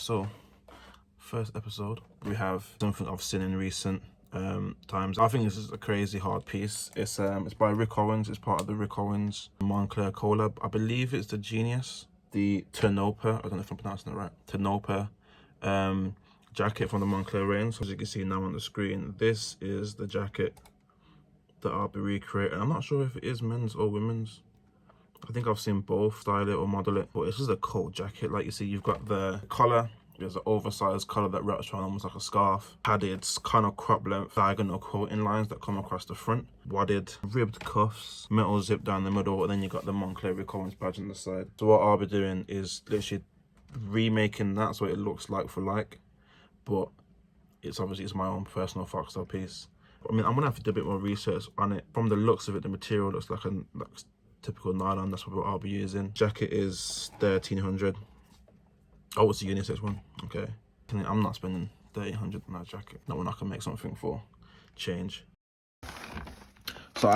so first episode, we have something I've seen in recent times. I think this is a crazy hard piece. It's by Rick Owens. It's part of the Rick Owens MONCLER collab. I believe it's the Genius, the TONOPAH. I don't know if I'm pronouncing it right. TONOPAH jacket from the MONCLER range. As you can see now on the screen, this is the jacket that I'll be recreating. I'm not sure if it is men's or women's. I think I've seen both style it or model it, but it's just a coat jacket. Like you see, you've got the collar. There's an oversized collar that wraps around almost like a scarf. Padded, kind of crop length, diagonal quoting lines that come across the front. Wadded, ribbed cuffs, metal zip down the middle, and then you got the MONCLER Rick Owens badge on the side. So what I'll be doing is literally remaking that so it looks like for like, but it's my own personal Foxtail piece. I mean, I'm gonna have to do a bit more research on it. From the looks of it, the material looks like a typical nylon. That's what I'll be using. Jacket is 1300. Oh, it's a unisex one. Okay. I'm not spending 1300 on that jacket. Not when I can make something for change. So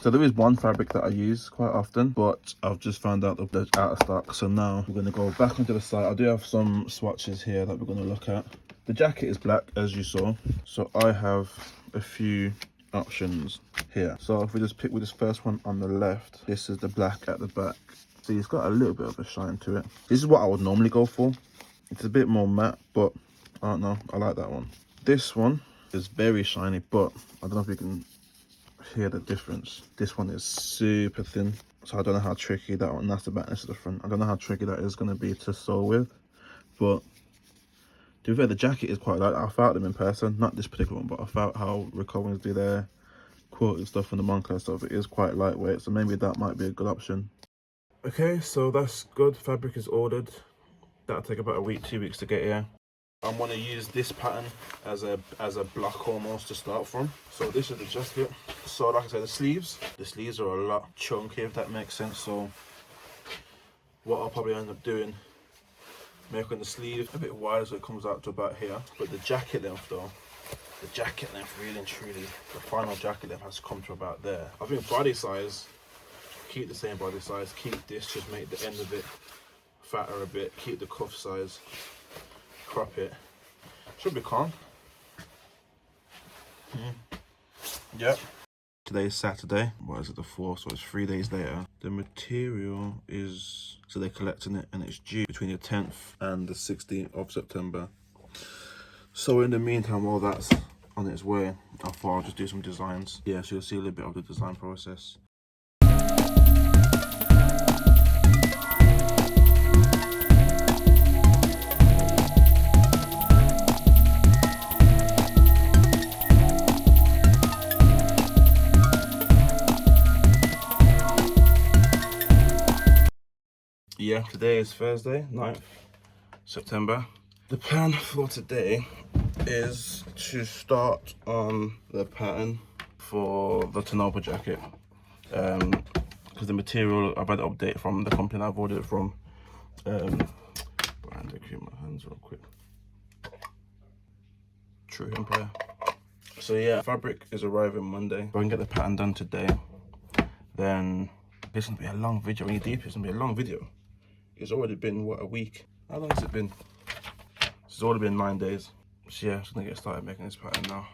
there is one fabric that I use quite often, but I've just found out that they're out of stock. So now we're gonna go back onto the site. I do have some swatches here that we're gonna look at. The jacket is black, as you saw. So I have a few options here. So if we just pick with this first one on the left, this is the black at the back. See, it's got a little bit of a shine to it. This is what I would normally go for. It's a bit more matte, but I don't know, I like that one. This one is very shiny, but I don't know if you can hear the difference. This one is super thin, so I don't know how tricky that one, that's the back, this is the front. I don't know how tricky that is gonna be to sew with, but to be fair, the jacket is quite light. I felt them in person, not this particular one, but I felt how Rick Owens do their quoted stuff and the MONCLER stuff. It is quite lightweight, so maybe that might be a good option. Okay, so that's good. Fabric is ordered. That'll take about a week, 2 weeks to get here. I'm gonna use this pattern as a block almost to start from. So this is the jacket. So like I said, the sleeves are a lot chunky, if that makes sense. So what I'll probably end up doing, making the sleeve a bit wider so it comes out to about here. But the jacket length though, the jacket length really and truly, the final jacket length has to come to about there. I think body size, keep the same body size, keep this, just make the end of it fatter a bit, keep the cuff size, crop it, should be calm. Yep. Today's Saturday, what is it, the 4th, so it's 3 days later. The material is, so they're collecting it and it's due between the 10th and the 16th of September. So in the meantime, while that's on its way, I thought I'll just do some designs. Yeah, so you'll see a little bit of the design process. Yeah, today is Thursday, 9th September. The plan for today is to start on the pattern for the TONOPAH jacket. Because the material, I've had an update from the company I've ordered it from. Brand, I clean my hands real quick. True Empire. So yeah, fabric is arriving Monday. If I can get the pattern done today, then it's gonna be a long video. When you deep, it's gonna be a long video. It's already been, what, a week? How long has it been? It's already been 9 days. So yeah, I'm just gonna get started making this pattern now.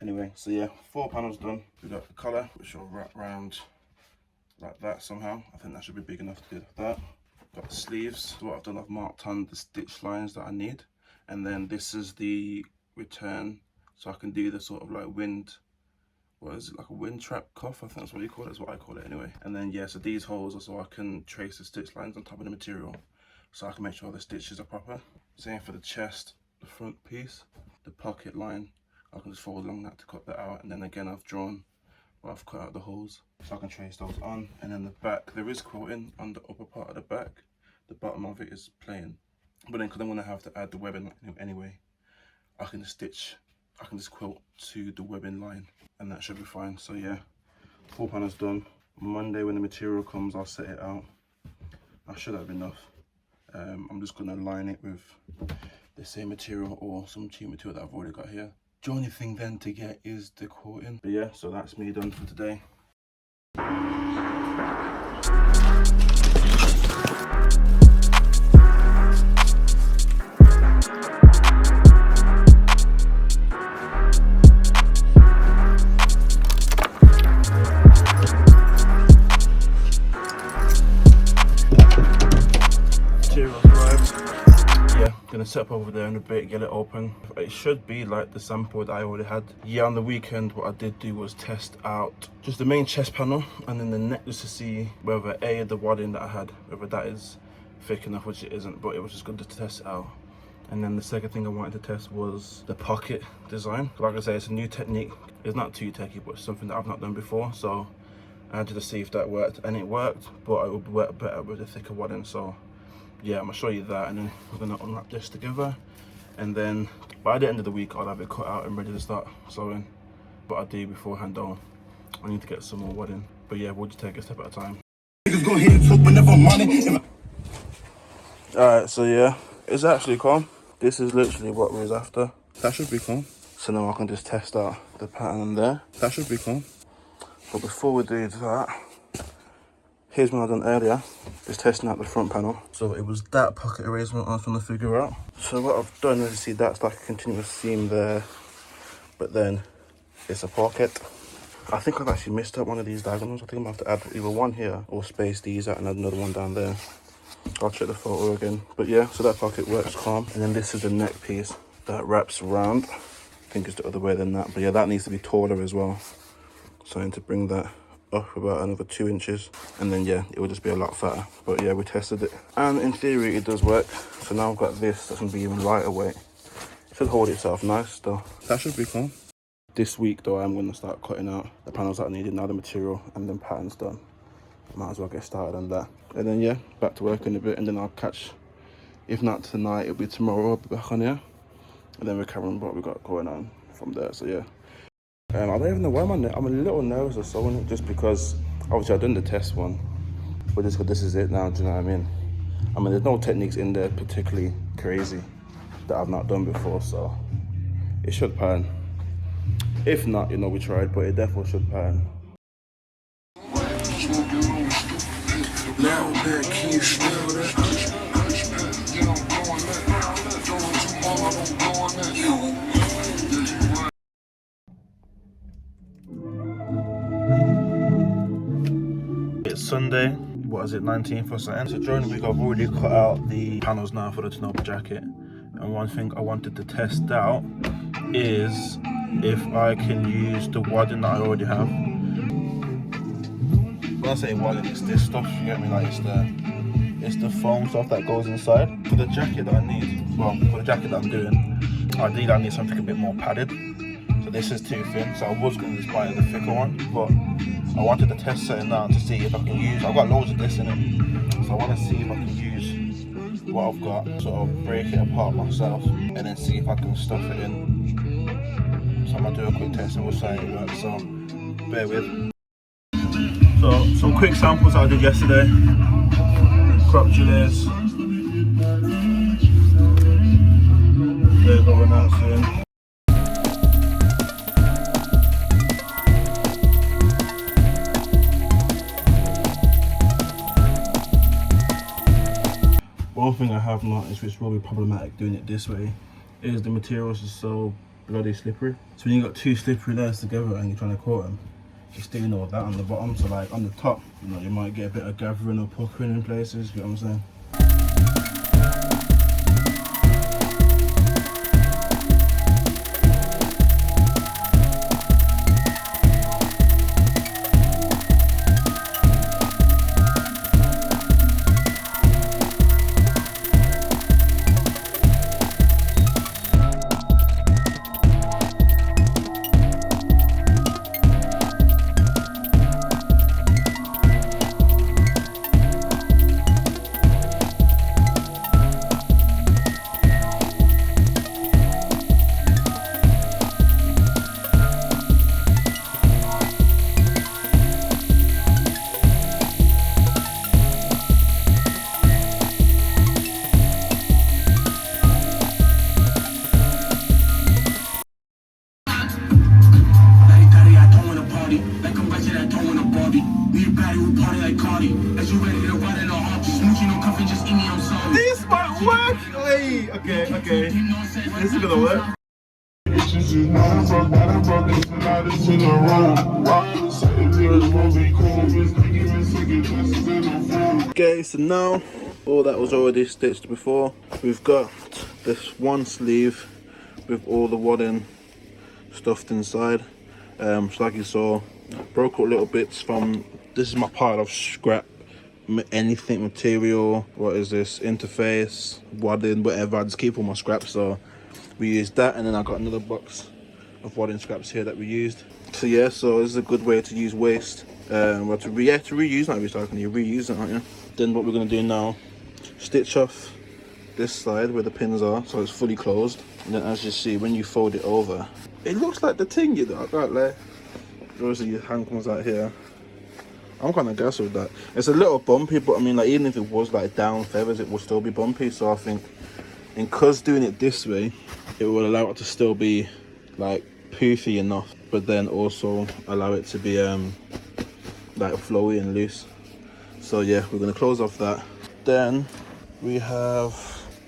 Anyway, so yeah, 4 panels done. We got the collar, which will wrap around like that somehow. I think that should be big enough to do that. Got the sleeves. So what I've done, I've marked on the stitch lines that I need, and then this is the return, so I can do the sort of like wind, what is it, like a wind trap cuff, I think that's what you call it, that's what I call it anyway. And then yeah, so these holes are so I can trace the stitch lines on top of the material, so I can make sure the stitches are proper. Same for the chest, the front piece, the pocket line, I can just fold along that to cut that out, and then again I've drawn, well, I've cut out the holes so I can trace those on. And then the back, there is quilting on the upper part of the back, the bottom of it is plain, but then because I'm going to have to add the webbing anyway, I can just quilt to the webbing line, and that should be fine. So yeah, 4 panels done. Monday when the material comes, I'll set it out. I should have enough. I'm just going to line it with the same material or some cheap material that I've already got here. The only thing then to get is the quilting. But yeah, so that's me done for today. Gonna set up over there in a bit, get it open. It should be like the sample that I already had. Yeah, on the weekend what I did do was test out just the main chest panel and then the neck, just to see whether the wadding that I had, whether that is thick enough, which it isn't, but it was just good to test it out. And then the second thing I wanted to test was the pocket design. Like I say, it's a new technique. It's not too techy, but it's something that I've not done before, so I had to see if that worked, and it worked, but it would work better with a thicker wadding. So yeah, I'm gonna show you that, and then we're gonna unwrap this together, and then by the end of the week I'll have it cut out and ready to start sewing. But I do beforehand though, I need to get some more wadding. But yeah, we'll just take a step at a time. Alright, so yeah, it's actually calm. This is literally what we was after. That should be calm. So now I can just test out the pattern there. That should be calm. But before we do that, here's what I done earlier, just testing out the front panel. So it was that pocket erasement I was trying to figure out. So what I've done is, see, that's like a continuous seam there, but then it's a pocket. I think I've actually missed out one of these diagonals. I think I'm gonna have to add either one here or space these out and add another one down there. I'll check the photo again. But yeah, so that pocket works calm. And then this is the neck piece that wraps around. I think it's the other way than that. But yeah, that needs to be taller as well. So I need to bring that up about another 2 inches, and then yeah, it will just be a lot fatter. But yeah, we tested it, and in theory it does work. So now I've got this that's gonna be even lighter weight. It should hold itself nice though. That should be cool. This week though, I'm gonna start cutting out the panels that I needed, now the material and then patterns done. Might as well get started on that. And then yeah, back to work in a bit, and then I'll catch, if not tonight, it'll be tomorrow, I'll be back on here, and then we're covering what we got going on from there. So yeah, I don't even know why I'm a little nervous of sewing it, just because obviously I've done the test one, but just this is it now, do you know what I mean? I mean, there's no techniques in there particularly crazy that I've not done before, so it should pan. If not, you know, we tried, but it definitely should pan. It's Sunday, what is it, 19th or something? So during the week I've already cut out the panels now for the TONOPAH jacket, and one thing I wanted to test out is if I can use the wadding that I already have. When I say wadding, it's this stuff, you get me, like it's the foam stuff that goes inside. For the jacket that I need, well, for the jacket that I'm doing, ideally I need something a bit more padded. So this is too thin, so I was going to just buy the thicker one, but I wanted to test setting down to see if I can use, I've got loads of this in it, so I want to see if I can use what I've got, sort of break it apart myself, and then see if I can stuff it in. So I'm going to do a quick test and we'll see how it works, so bear with. So some quick samples I did yesterday, crop gilets, they're going out soon. One thing I have noticed, which will be problematic doing it this way, is the materials are so bloody slippery. So when you got two slippery layers together and you're trying to coat them, just doing all that on the bottom. So like on the top, you know, you might get a bit of gathering or puckering in places, you know what I'm saying? This might work! Hey, okay. This is gonna work. Okay, so now all that was already stitched before. We've got this one sleeve with all the wadding stuffed inside. So like you saw, broke up little bits from, this is my pile of scrap, anything material, what is this, interface, wadding, whatever. I just keep all my scraps, so we used that, and then I got another box of wadding scraps here that we used. So yeah, so this is a good way to use waste, well, to reuse, not recycling, you reuse it, aren't you? Then what we're going to do now, stitch off this side where the pins are so it's fully closed, and then as you see, when you fold it over, it looks like the thing you got there. Obviously your hand comes out here. I'm kind of gassed with that. It's a little bumpy, but I mean, like, even if it was like down feathers, it would still be bumpy. So I think, because doing it this way, it will allow it to still be like poofy enough, but then also allow it to be like flowy and loose. So yeah, we're gonna close off that. Then we have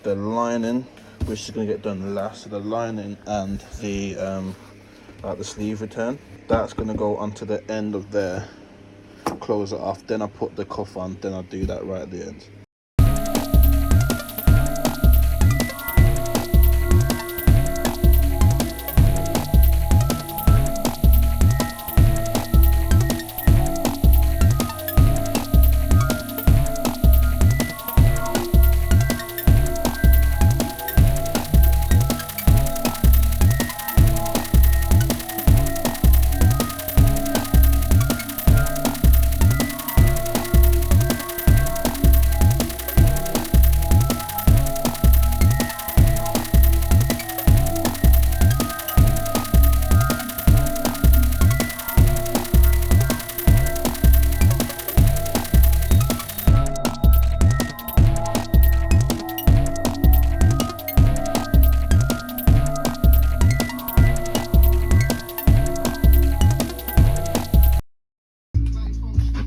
the lining, which is gonna get done last. So the lining and the like the sleeve return, that's gonna go onto the end of there. Close it off, then I put the cuff on, then I do that right at the end.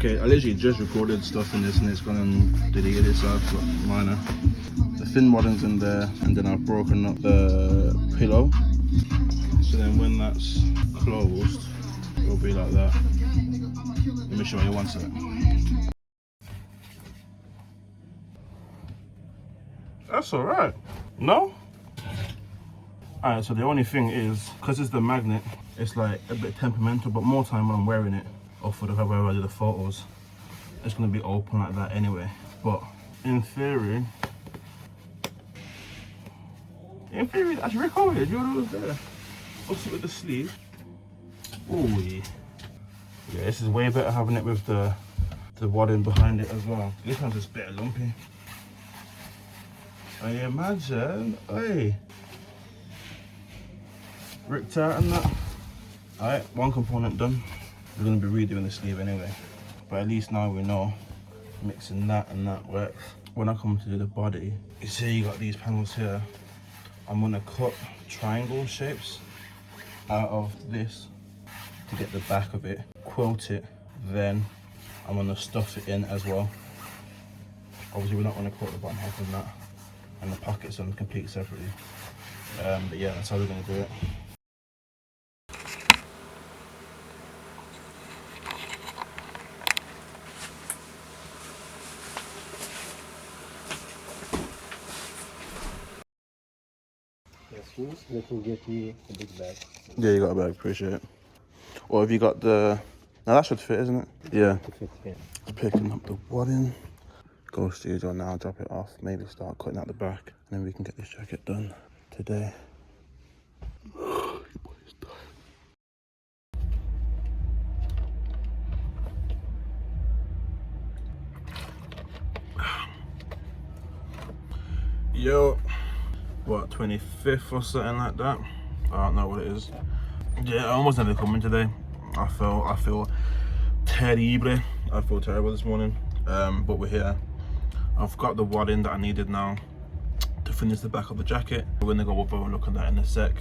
Okay, I literally just recorded stuff in this and it's gone and deleted itself, but minor. The thin wadding's in there, and then I've broken up the pillow. So then when that's closed, it'll be like that. Let me show you one second. That's alright. No? Alright, so the only thing is, because it's the magnet, it's like a bit temperamental, but more time when I'm wearing it, or for the wherever I do the photos, it's going to be open like that anyway. But in theory that's recorded. You know what was there. Also with the sleeve. Oh yeah. Yeah, this is way better having it with the wadding behind it as well. This one's just a bit lumpy. I imagine. Hey. Ripped out and that. Alright, one component done. We're going to be redoing the sleeve anyway, but at least now we know mixing that and that works. When I come to do the body, you see you got these panels here. I'm going to cut triangle shapes out of this to get the back of it, quilt it, then I'm going to stuff it in as well. Obviously we're not going to cut the bottom half of that, and the pockets are complete separately, but yeah, that's how we're going to do it. Let me get you a big bag. Yeah, you got a bag, appreciate it. Or have you got the... Now that should fit, isn't it? Yeah. Just picking up the wadding. Go studio now, drop it off. Maybe start cutting out the back. And then we can get this jacket done today. Yo, what, 25th or something like that? I don't know what it is. Yeah, I almost ended up coming today. I feel terrible. I feel terrible this morning. But we're here. I've got the wadding that I needed now to finish the back of the jacket. We're gonna go over and look at that in a sec.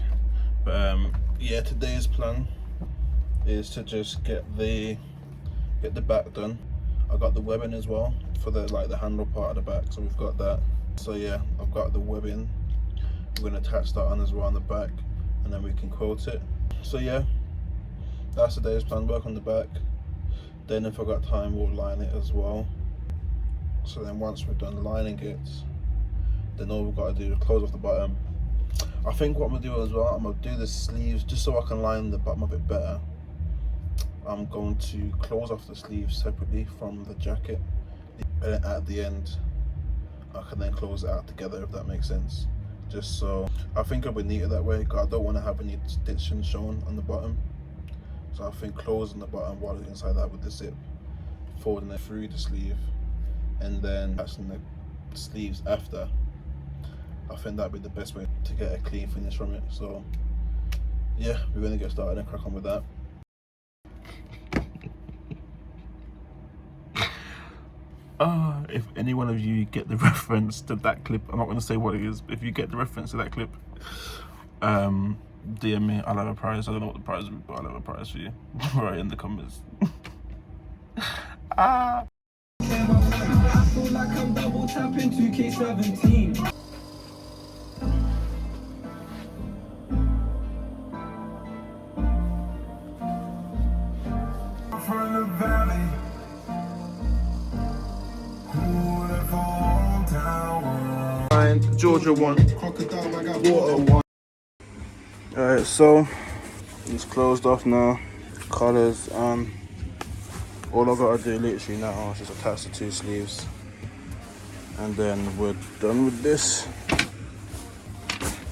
But yeah, today's plan is to just get the back done. I got the webbing as well for the handle part of the back, so we've got that. So yeah, I've got the webbing. We're gonna attach that on as well on the back, and then we can quote it. So yeah, that's today's plan. Work on the back. Then if I got time, we'll line it as well. So then once we're done lining it, then all we've got to do is close off the bottom. I think what I'm gonna do as well, I'm gonna do the sleeves just so I can line the bottom a bit better. I'm going to close off the sleeves separately from the jacket, and at the end I can then close it out together, if that makes sense. Just so I think it'll be neater that way, because I don't want to have any stitching shown on the bottom. So I think closing the bottom while it's inside that with the zip, folding it through the sleeve, and then attaching the sleeves after. I think that'd be the best way to get a clean finish from it. So yeah, we're gonna get started and crack on with that. If any one of you get the reference to that clip, I'm not going to say what it is, if you get the reference to that clip, DM me, I'll have a prize. I don't know what the prize is, but I'll have a prize for you. Right in the comments. I feel like I'm double tapping 2K17. From the valley. Georgia 1, water 1. Alright, so it's closed off now. Colours on. All I gotta do literally now is just attach the two sleeves, and then we're done with this.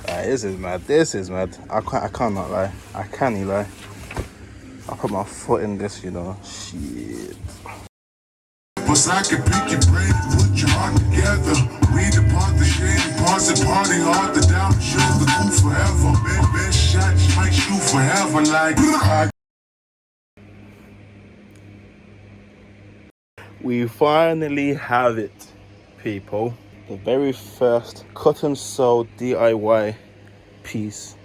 This is mad. This is mad. I cannot lie. I can't lie. I put my foot in this, you know. Shit. Plus I can pick your brain and put your heart together. We depart the shady parts and party hard. The down show the cool forever. Best shot you might shoot forever like. We finally have it, people. The very first cut and sew DIY piece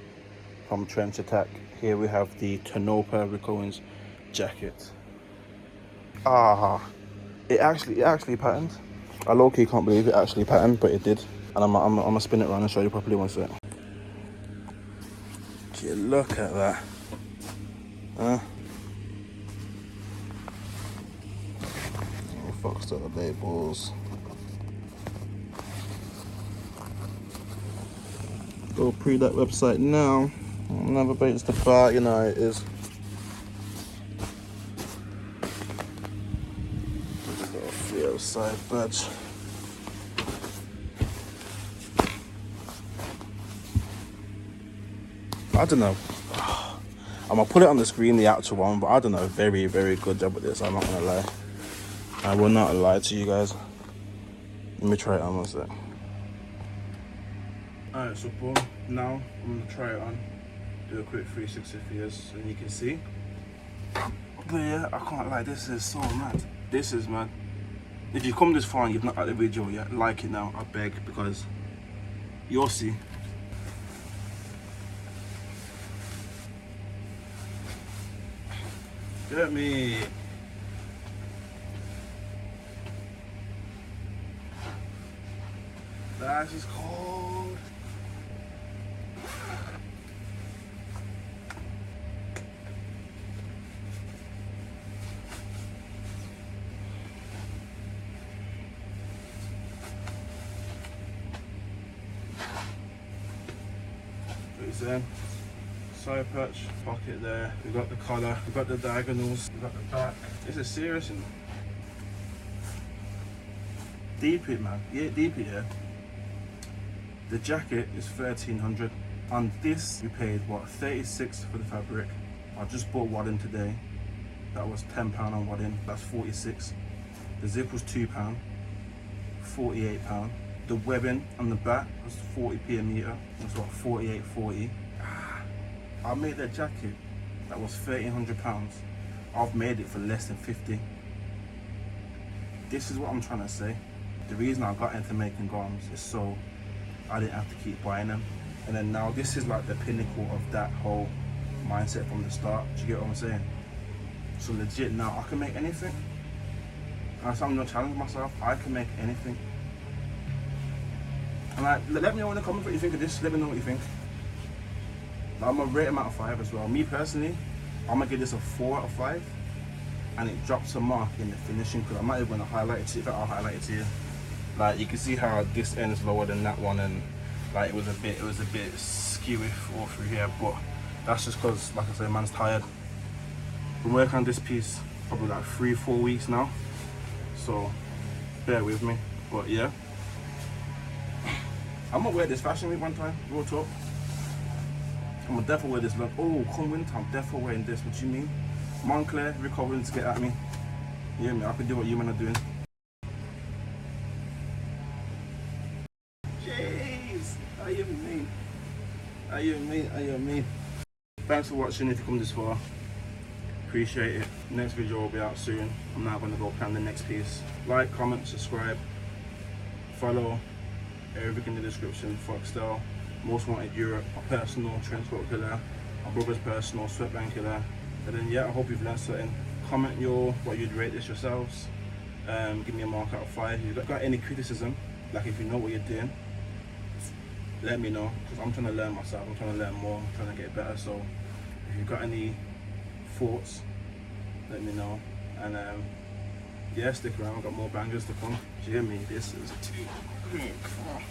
from Trench Attack. Here we have the TONOPAH Rick Owens jacket. It actually patterned. I low-key can't believe it actually patterned, but it did. And I'm gonna spin it around and show you properly one sec. Gee, look at that. Fox the labels. Go pre that website now. Never baits the bar, you know how it is. Side badge. I don't know. I'm gonna put it on the screen, the actual one, but I don't know. Very, very good job with this. I'm not gonna lie. I will not lie to you guys. Let me try it on one sec. Alright, so boom. Now I'm gonna try it on. Do a quick 360 for you, so you can see. But yeah, I can't lie. This is so mad. This is mad. If you've come this far and you've not liked the video yet, like it now, I beg, because you'll see. Get me. That is cold. pockets there. Side patch, pocket there. We got the collar, we got the diagonals, we got the back. This is serious, you know. Deep it, man. Yeah, deep it, yeah. The jacket is 1300. On this, we paid what, 36 for the fabric. I just bought wadding today. That was £10 on wadding. That's 46. The zip was £2, £48. The webbing on the back was 40p a meter. That's what, 48.40. I made that jacket that was £1,300. I've made it for less than 50. This is what I'm trying to say. The reason I got into making garments is so I didn't have to keep buying them. And then now this is like the pinnacle of that whole mindset from the start. Do you get what I'm saying? So legit now I can make anything. And so I'm gonna challenge myself. I can make anything. And like, let me know in the comments what you think of this. Let me know what you think. Like, I'm gonna rate them out of 5 as well. Me personally, I'm gonna give this a 4 out of 5. And it drops a mark in the finishing because I'm not even gonna highlight it to you. In fact, I'll highlight it to you. Like, you can see how this end's lower than that one, and like it was a bit skewy all through here. But that's just because, like I say, man's tired. Been working on this piece probably like 3-4 weeks now, so bear with me. But yeah, I'm gonna wear this fashion week one time, real talk. I'm gonna definitely wear this look. Oh, come winter, I'm definitely wearing this. What you mean? Moncler, Rick Owens, get at me. Yeah, me, I can do what you men are doing. Jeez, how you mean? How you mean? How you mean? Thanks for watching if you come this far. Appreciate it. Next video will be out soon. I'm now gonna go plan the next piece. Like, comment, subscribe, follow, everything in the description. Foxtel, Most Wanted Europe, my personal transport killer, my brother's personal sweatband killer. And then yeah, I hope you've learned something. Comment what you'd rate this yourselves. Give me a mark out of 5. If you've got any criticism, like if you know what you're doing, let me know, because I'm trying to learn myself. I'm trying to learn more. I'm trying to get better. So if you've got any thoughts, let me know. And yeah, stick around. I've got more bangers to come. Do you hear me? This is too. Come on.